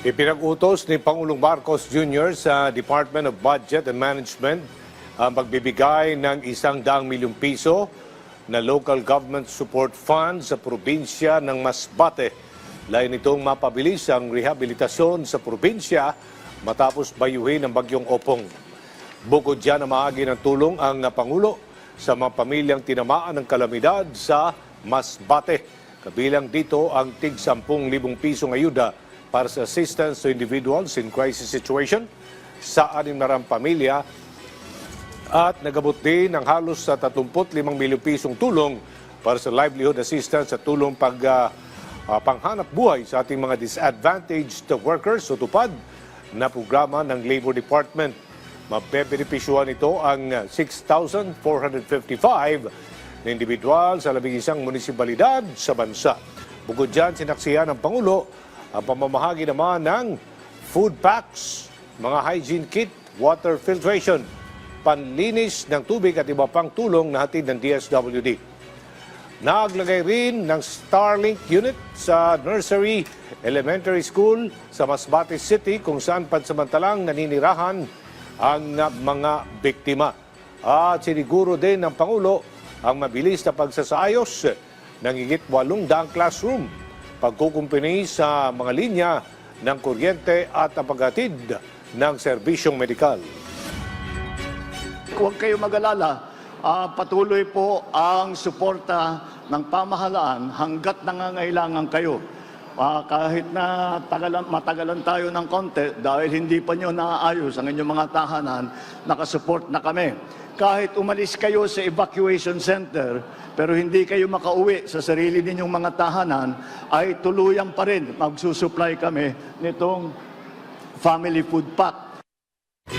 Ipinag-utos ni Pangulong Marcos Jr. sa Department of Budget and Management ang pagbibigay ng 100 milyong piso na local government support fund sa probinsya ng Masbate. Lain nitong mapabilis ang rehabilitasyon sa probinsya matapos bayuhin ng bagyong Opong. Bukod dyan, maagi ng tulong ang Pangulo sa mga pamilyang tinamaan ng kalamidad sa Masbate. Kabilang dito ang tig 10,000 pisong ayuda para sa assistance to individuals in crisis situation sa 6 pamilya at nagabot din ng halos sa 35 milyong pisong tulong para sa livelihood assistance at tulong panghanap buhay sa ating mga disadvantaged workers o tupad na programa ng Labor Department. Mabebenepisyuhan ito ang 6,455 na individual sa 11 munisipalidad sa bansa. Bukod dyan, sinaksihan ng Pangulo ang pamamahagi naman ng food packs, mga hygiene kit, water filtration, panlinis ng tubig at iba pang tulong na hatid ng DSWD. Naglagay rin ng Starlink unit sa nursery, elementary school sa Masbate City kung saan pansamantalang naninirahan ang mga biktima. At siniguro din ng Pangulo ang mabilis na pagsasaayos ng higit 800 classroom, pagkukumpuni sa mga linya ng kuryente at ang paghatid ng serbisyong medikal. Huwag kayo mag-alala, patuloy po ang suporta ng pamahalaan hanggat nangangailangan kayo. Kahit na matagalan tayo ng konti dahil hindi pa nyo naaayos ang inyong mga tahanan, nakasupport na kami. Kahit umalis kayo sa evacuation center, pero hindi kayo makauwi sa sarili ninyong mga tahanan, ay tuluyan pa rin magsusupply kami nitong family food pack.